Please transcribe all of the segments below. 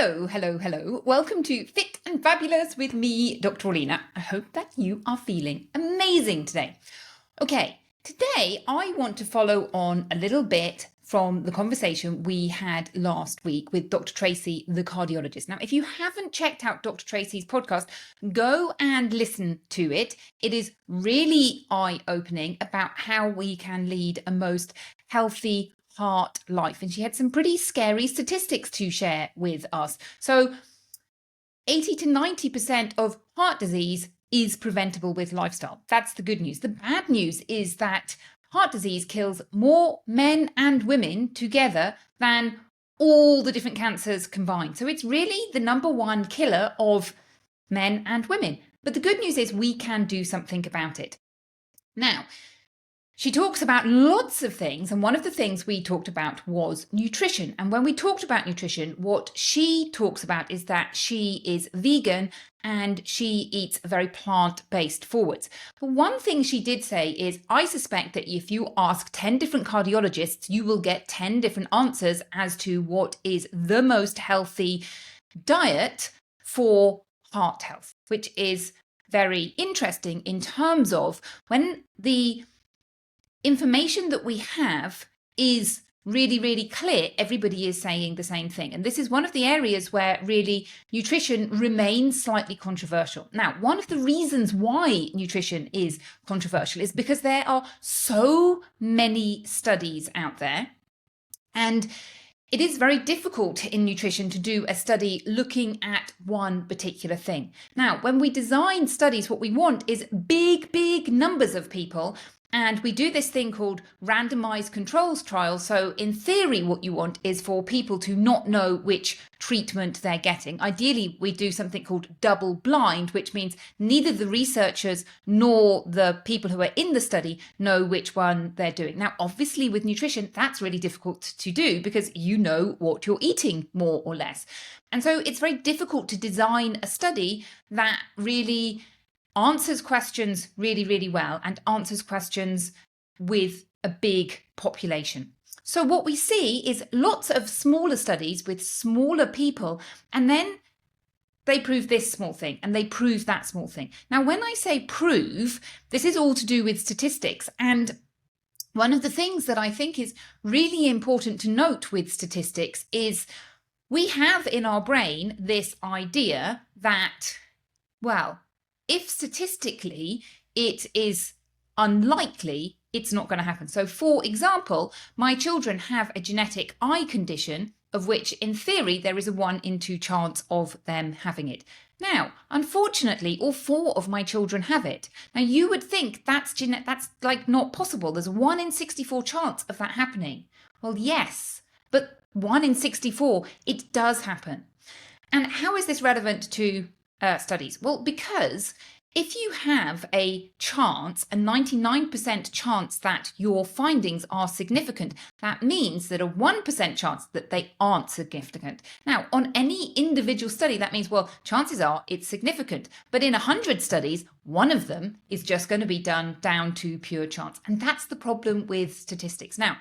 Hello, hello, hello. Welcome to Fit and Fabulous with me, Dr. Orlena. I hope that you are feeling amazing today. Okay, today I want to follow on a little bit from the conversation we had last week with Dr. Tracy, the cardiologist. Now, if you haven't checked out Dr. Tracy's podcast, go and listen to it. It is really eye-opening about how we can lead a most healthy heart life. And she had some pretty scary statistics to share with us. So 80 to 90% of heart disease is preventable with lifestyle. That's the good news. The bad news is that heart disease kills more men and women together than all the different cancers combined. So it's really the number one killer of men and women. But the good news is we can do something about it. Now, she talks about lots of things, and one of the things we talked about was nutrition. And when we talked about nutrition, what she talks about is that she is vegan and she eats very plant-based forwards. But one thing she did say is, I suspect that if you ask 10 different cardiologists, you will get 10 different answers as to what is the most healthy diet for heart health, which is very interesting in terms of when the information that we have is really, really clear, everybody is saying the same thing. And this is one of the areas where really nutrition remains slightly controversial. Now, one of the reasons why nutrition is controversial is because there are so many studies out there. And it is very difficult in nutrition to do a study looking at one particular thing. Now, when we design studies, what we want is big numbers of people. And we do this thing called randomized controls trials. So in theory, what you want is for people to not know which treatment they're getting. Ideally, we do something called double blind, which means neither the researchers nor the people who are in the study know which one they're doing. Now, obviously with nutrition, that's really difficult to do because you know what you're eating more or less. And so it's very difficult to design a study that really answers questions really well and answers questions with a big population. So what we see is lots of smaller studies with smaller people, and then they prove this small thing and they prove that small thing. Now, when I say prove, this is all to do with statistics. And one of the things that I think is really important to note with statistics is we have in our brain this idea that, well, if statistically it is unlikely, it's not going to happen. So for example, my children have a genetic eye condition of which in theory there is a 1 in 2 chance of them having it. Now, unfortunately, all 4 of my children have it. Now you would think that's like not possible. There's a 1 in 64 chance of that happening. Well, yes, but 1 in 64, it does happen. And how is this relevant to studies? Well, because if you have a chance, a 99% chance that your findings are significant, that means that a 1% chance that they aren't significant. Now, on any individual study, that means, well, chances are it's significant. But in 100 studies, one of them is just going to be done down to pure chance. And that's the problem with statistics. Now,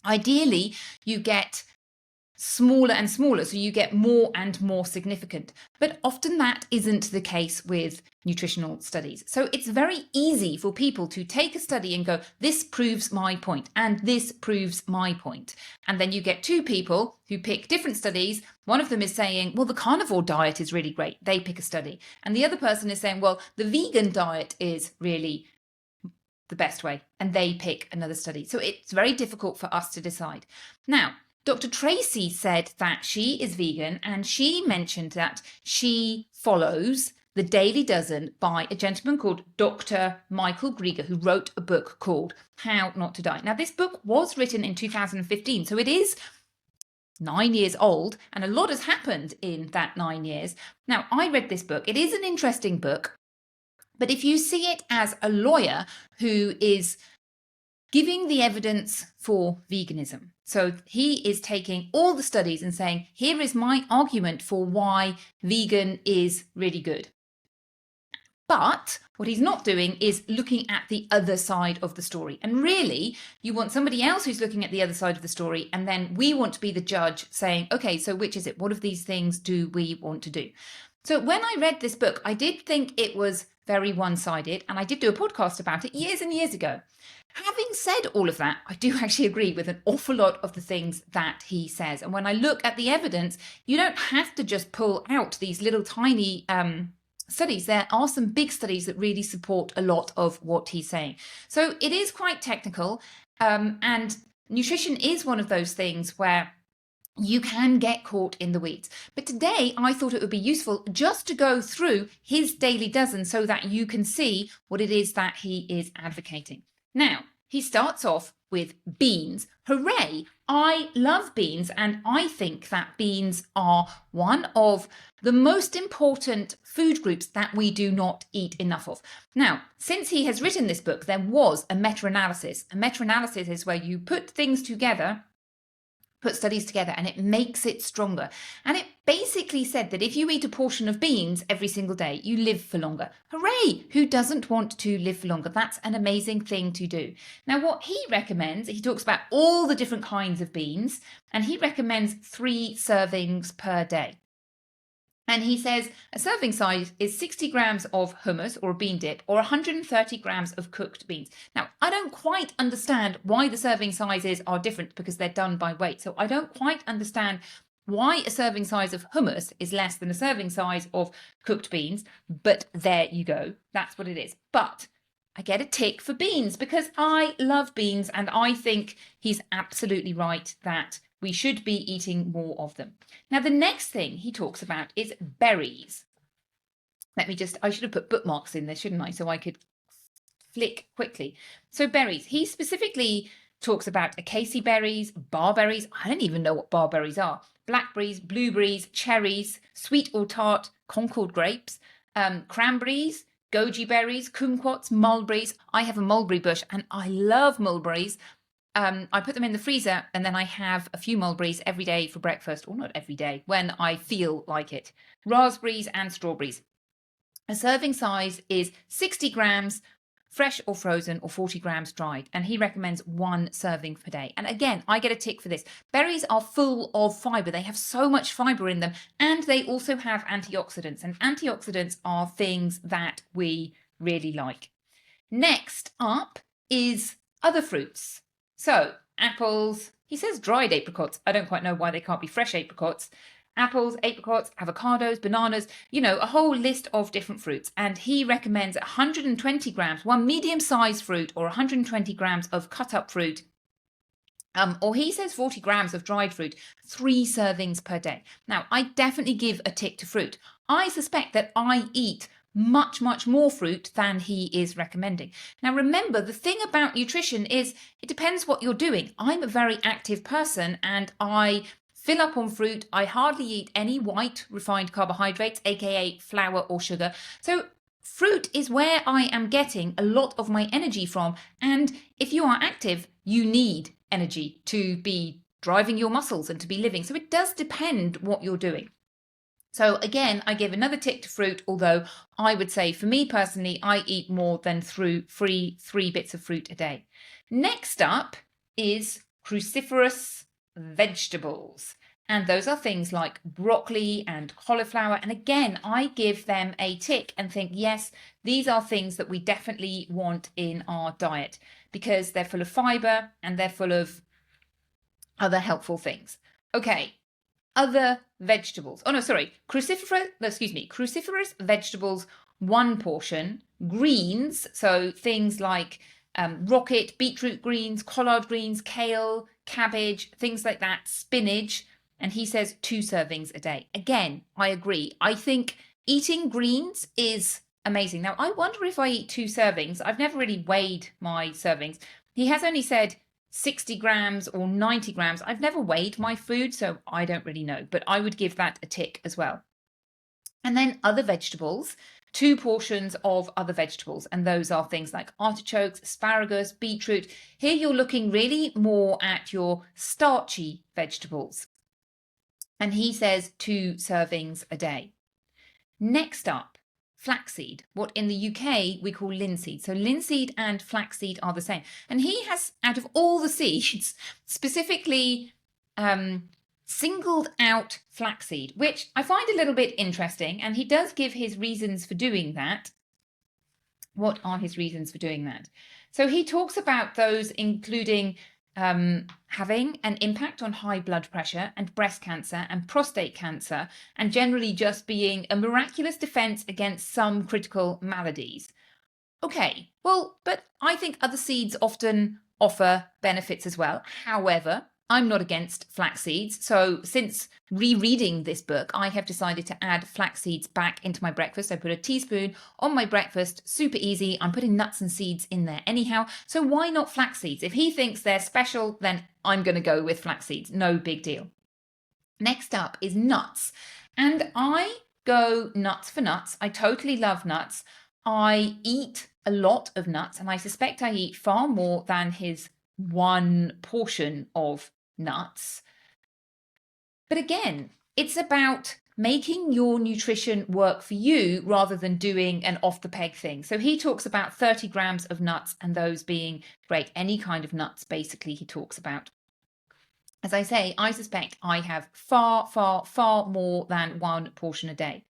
ideally, you get smaller and smaller, so you get more and more significant. But often that isn't the case with nutritional studies. So it's very easy for people to take a study and go, this proves my point, and this proves my point. And then you get 2 people who pick different studies. One of them is saying, well, the carnivore diet is really great. They pick a study. And the other person is saying, well, the vegan diet is really the best way. And they pick another study. So it's very difficult for us to decide. Now, Dr. Tracy said that she is vegan, and she mentioned that she follows the Daily Dozen by a gentleman called Dr. Michael Greger, who wrote a book called How Not to Die. Now, this book was written in 2015, so it is 9 years old, and a lot has happened in that 9 years. Now, I read this book. It is an interesting book, but if you see it as a lawyer who is giving the evidence for veganism. So he is taking all the studies and saying, here is my argument for why vegan is really good. But what he's not doing is looking at the other side of the story. And really, you want somebody else who's looking at the other side of the story. And then we want to be the judge saying, okay, so which is it? What of these things do we want to do? So when I read this book, I did think it was very one-sided. And I did do a podcast about it years and years ago. Having said all of that, I do actually agree with an awful lot of the things that he says. And when I look at the evidence, you don't have to just pull out these little tiny studies. There are some big studies that really support a lot of what he's saying. So it is quite technical, and nutrition is one of those things where you can get caught in the weeds. But today I thought it would be useful just to go through his daily dozen so that you can see what it is that he is advocating. Now, he starts off with beans. Hooray! I love beans, and I think that beans are one of the most important food groups that we do not eat enough of. Now, since he has written this book, there was a meta-analysis. A meta-analysis is where you put things together, put studies together, and it makes it stronger. And it basically said that if you eat a portion of beans every single day, you live for longer. Hooray! Who doesn't want to live for longer? That's an amazing thing to do. Now, what he recommends, he talks about all the different kinds of beans, and he recommends 3 servings per day. And he says a serving size is 60 grams of hummus or a bean dip or 130 grams of cooked beans. Now, I don't quite understand why the serving sizes are different because they're done by weight. So I don't quite understand why a serving size of hummus is less than a serving size of cooked beans. But there you go. That's what it is. But I get a tick for beans because I love beans, and I think he's absolutely right that we should be eating more of them. Now, the next thing he talks about is berries. I should have put bookmarks in there, shouldn't I? So I could flick quickly. So berries, he specifically talks about acacia berries, barberries. I don't even know what barberries are. Blackberries, blueberries, cherries, sweet or tart, Concord grapes, cranberries, goji berries, kumquats, mulberries. I have a mulberry bush and I love mulberries. I put them in the freezer, and then I have a few mulberries every day for breakfast, or not every day, when I feel like it. Raspberries and strawberries. A serving size is 60 grams fresh or frozen, or 40 grams dried, and he recommends 1 serving per day. And again, I get a tick for this. Berries are full of fibre. They have so much fibre in them, and they also have antioxidants, and antioxidants are things that we really like. Next up is other fruits. So, apples, he says dried apricots. I don't quite know why they can't be fresh apricots. Apples, apricots, avocados, bananas, a whole list of different fruits. And he recommends 120 grams, 1 medium-sized fruit, or 120 grams of cut-up fruit. Or he says 40 grams of dried fruit, 3 servings per day. Now, I definitely give a tick to fruit. I suspect that I eat much, much more fruit than he is recommending. Now, remember, the thing about nutrition is it depends what you're doing. I'm a very active person and I fill up on fruit. I hardly eat any white refined carbohydrates, aka flour or sugar. So fruit is where I am getting a lot of my energy from. And if you are active, you need energy to be driving your muscles and to be living. So it does depend what you're doing. So again, I give another tick to fruit, although I would say for me personally, I eat more than three bits of fruit a day. Next up is cruciferous vegetables. And those are things like broccoli and cauliflower. And again, I give them a tick and think, yes, these are things that we definitely want in our diet because they're full of fiber and they're full of other helpful things. Okay. Other vegetables. Cruciferous vegetables, 1 portion. Greens, so things like rocket, beetroot greens, collard greens, kale, cabbage, things like that, spinach. And he says 2 servings a day. Again, I agree. I think eating greens is amazing. Now, I wonder if I eat 2 servings. I've never really weighed my servings. He has only said 60 grams or 90 grams. I've never weighed my food, so I don't really know, but I would give that a tick as well. And then other vegetables, 2 portions of other vegetables, and those are things like artichokes, asparagus, beetroot. Here you're looking really more at your starchy vegetables. And he says 2 servings a day. Next up, flaxseed, what in the UK we call linseed. So linseed and flaxseed are the same. And he has, out of all the seeds, specifically singled out flaxseed, which I find a little bit interesting. And he does give his reasons for doing that. What are his reasons for doing that? So he talks about those including having an impact on high blood pressure and breast cancer and prostate cancer, and generally just being a miraculous defense against some critical maladies. Okay, well, but I think other seeds often offer benefits as well. However, I'm not against flax seeds. So since rereading this book, I have decided to add flax seeds back into my breakfast. I put a teaspoon on my breakfast, super easy. I'm putting nuts and seeds in there anyhow. So why not flax seeds? If he thinks they're special, then I'm going to go with flax seeds. No big deal. Next up is nuts. And I go nuts for nuts. I totally love nuts. I eat a lot of nuts, and I suspect I eat far more than his one portion of nuts. But again, it's about making your nutrition work for you rather than doing an off the peg thing. So he talks about 30 grams of nuts, and those being great. Any kind of nuts, basically, he talks about. As I say, I suspect I have far, far, far more than one portion a day.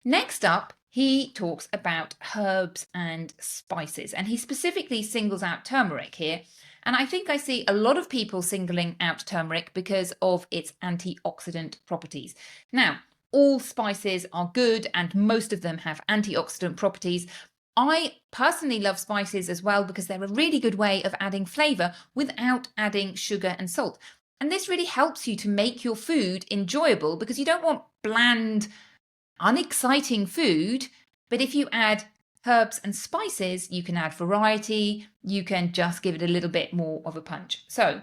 Next up, he talks about herbs and spices, and he specifically singles out turmeric here. And I think I see a lot of people singling out turmeric because of its antioxidant properties. Now, all spices are good and most of them have antioxidant properties. I personally love spices as well because they're a really good way of adding flavour without adding sugar and salt. And this really helps you to make your food enjoyable because you don't want bland, unexciting food. But if you add herbs and spices, you can add variety, you can just give it a little bit more of a punch. So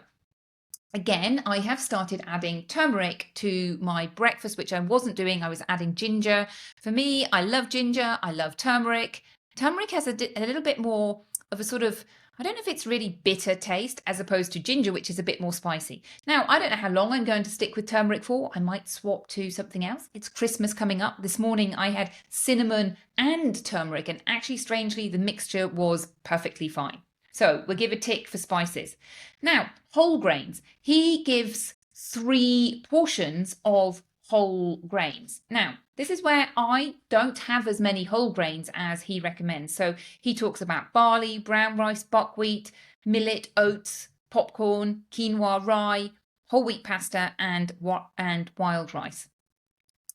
again, I have started adding turmeric to my breakfast, which I wasn't doing. I was adding ginger. For me, I love ginger, I love turmeric. Turmeric has a little bit more of a sort of, I don't know if it's really bitter taste as opposed to ginger, which is a bit more spicy. Now, I don't know how long I'm going to stick with turmeric for. I might swap to something else. It's Christmas coming up. This morning I had cinnamon and turmeric, and actually, strangely, the mixture was perfectly fine. So we'll give a tick for spices. Now, whole grains. He gives 3 portions of whole grains. Now, this is where I don't have as many whole grains as he recommends. So he talks about barley, brown rice, buckwheat, millet, oats, popcorn, quinoa, rye, whole wheat pasta, and wild rice.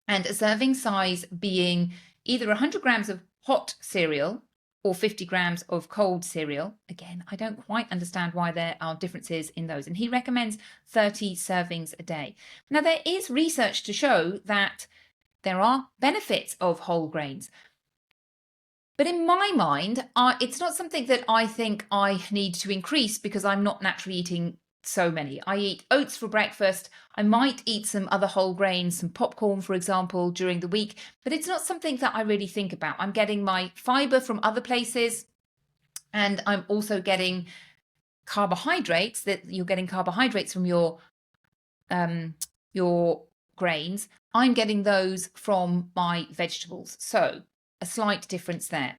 And a serving size being either 100 grams of hot cereal or 50 grams of cold cereal. Again, I don't quite understand why there are differences in those. And he recommends 30 servings a day. Now, there is research to show that there are benefits of whole grains. But in my mind, it's not something that I think I need to increase because I'm not naturally eating so many. I eat oats for breakfast. I might eat some other whole grains, some popcorn, for example, during the week, but it's not something that I really think about. I'm getting my fiber from other places, and I'm also getting carbohydrates. That you're getting carbohydrates from your grains. I'm getting those from my vegetables. So a slight difference there.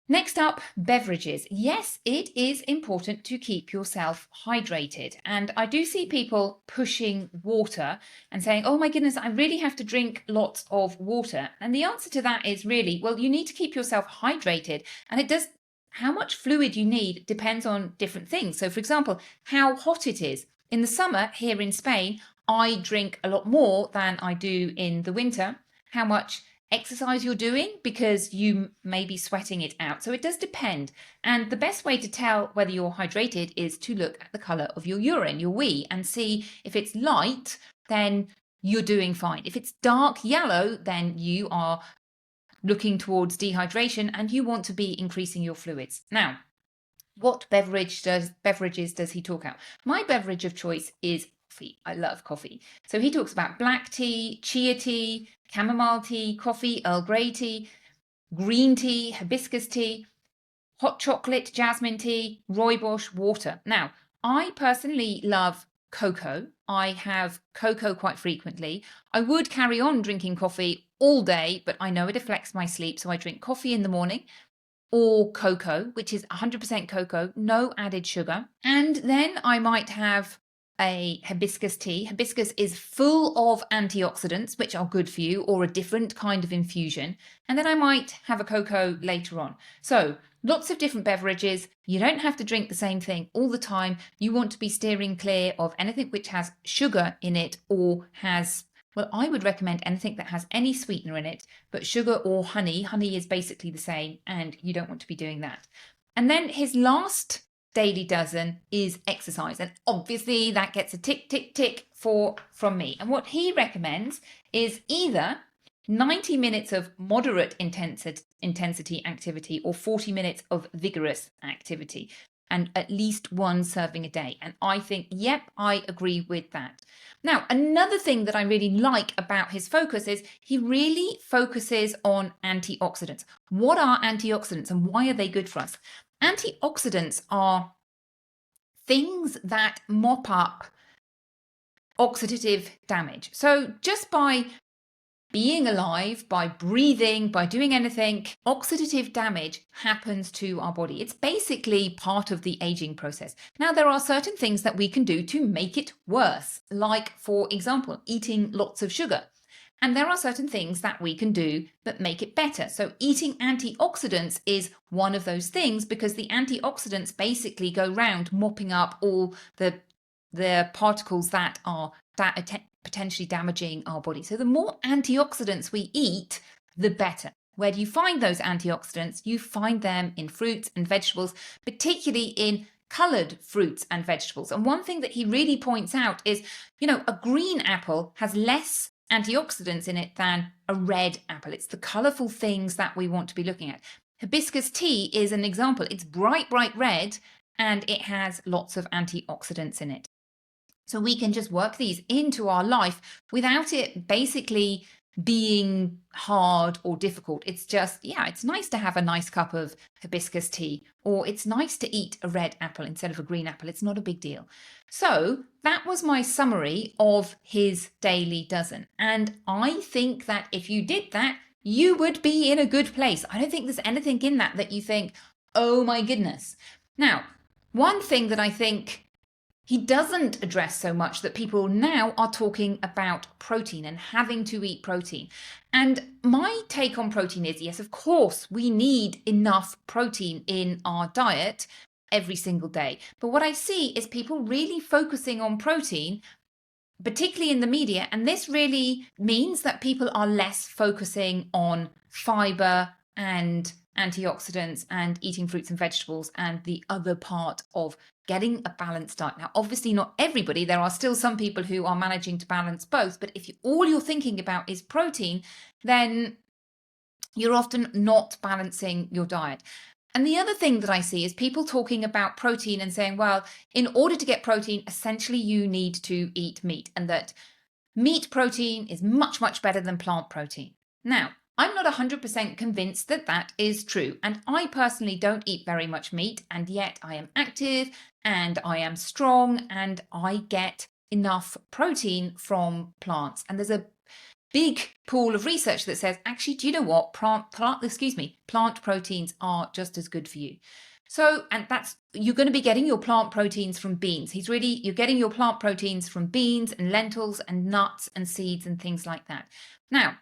Next up, beverages. Yes, it is important to keep yourself hydrated. And I do see people pushing water and saying, oh my goodness, I really have to drink lots of water. And the answer to that is really, well, you need to keep yourself hydrated. And it does, how much fluid you need depends on different things. So for example, how hot it is. In the summer here in Spain, I drink a lot more than I do in the winter. How much exercise you're doing, because you may be sweating it out. So it does depend. And the best way to tell whether you're hydrated is to look at the colour of your urine, your wee, and see if it's light, then you're doing fine. If it's dark yellow, then you are looking towards dehydration and you want to be increasing your fluids. Now, what beverages does he talk about? My beverage of choice is coffee. I love coffee. So he talks about black tea, chia tea, chamomile tea, coffee, Earl Grey tea, green tea, hibiscus tea, hot chocolate, jasmine tea, rooibos, water. Now, I personally love cocoa. I have cocoa quite frequently. I would carry on drinking coffee all day, but I know it affects my sleep. So I drink coffee in the morning or cocoa, which is 100% cocoa, no added sugar. And then I might have a hibiscus tea. Hibiscus is full of antioxidants, which are good for you, or a different kind of infusion. And then I might have a cocoa later on. So lots of different beverages. You don't have to drink the same thing all the time. You want to be steering clear of anything which has sugar in it or has, well, I would recommend anything that has any sweetener in it, but sugar or honey. Honey is basically the same, and you don't want to be doing that. And then his last daily dozen is exercise. And obviously that gets a tick, tick, tick from me. And what he recommends is either 90 minutes of moderate intensity activity or 40 minutes of vigorous activity, and at least one serving a day. And I think, yep, I agree with that. Now, another thing that I really like about his focus is he really focuses on antioxidants. What are antioxidants and why are they good for us? Antioxidants are things that mop up oxidative damage. So just by being alive, by breathing, by doing anything, oxidative damage happens to our body. It's basically part of the aging process. Now, there are certain things that we can do to make it worse, like, for example, eating lots of sugar. And there are certain things that we can do that make it better. So eating antioxidants is one of those things, because the antioxidants basically go round mopping up all the particles that are potentially damaging our body. So the more antioxidants we eat, the better. Where do you find those antioxidants? You find them in fruits and vegetables, particularly in coloured fruits and vegetables. And one thing that he really points out is, a green apple has less antioxidants in it than a red apple. It's the colourful things that we want to be looking at. Hibiscus tea is an example. It's bright, bright red, and it has lots of antioxidants in it. So we can just work these into our life without it basically being hard or difficult. It's just, it's nice to have a nice cup of hibiscus tea, or it's nice to eat a red apple instead of a green apple. It's not a big deal. So that was my summary of his daily dozen. And I think that if you did that, you would be in a good place. I don't think there's anything in that you think, oh my goodness. Now, one thing that I think he doesn't address so much, that people now are talking about protein and having to eat protein. And my take on protein is, yes, of course, we need enough protein in our diet every single day. But what I see is people really focusing on protein, particularly in the media. And this really means that people are less focusing on fiber and antioxidants and eating fruits and vegetables and the other part of getting a balanced diet. Now, obviously not everybody. There are still some people who are managing to balance both. But if all you're thinking about is protein, then you're often not balancing your diet. And the other thing that I see is people talking about protein and saying, well, in order to get protein, essentially you need to eat meat, and that meat protein is much, much better than plant protein. Now, I'm not 100% convinced that that is true. And I personally don't eat very much meat, and yet I am active and I am strong and I get enough protein from plants. And there's a big pool of research that says, actually, do you know what? Plant proteins are just as good for you. So, and you're going to be getting your plant proteins from beans. You're getting your plant proteins from beans and lentils and nuts and seeds and things like that. Now,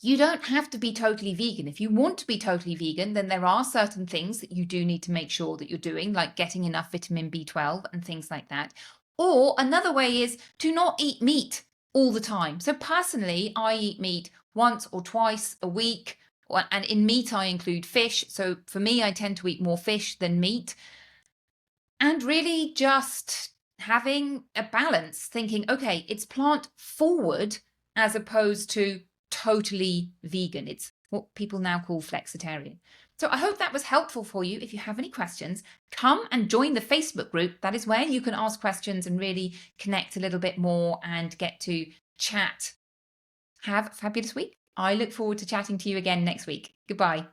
you don't have to be totally vegan. If you want to be totally vegan, then there are certain things that you do need to make sure that you're doing, like getting enough vitamin B12 and things like that. Or another way is to not eat meat all the time. So personally, I eat meat once or twice a week. And in meat, I include fish. So for me, I tend to eat more fish than meat. And really just having a balance, thinking, okay, it's plant forward as opposed to totally vegan. It's what people now call flexitarian. So I hope that was helpful for you. If you have any questions, come and join the Facebook group. That is where you can ask questions and really connect a little bit more and get to chat. Have a fabulous week. I look forward to chatting to you again next week. Goodbye.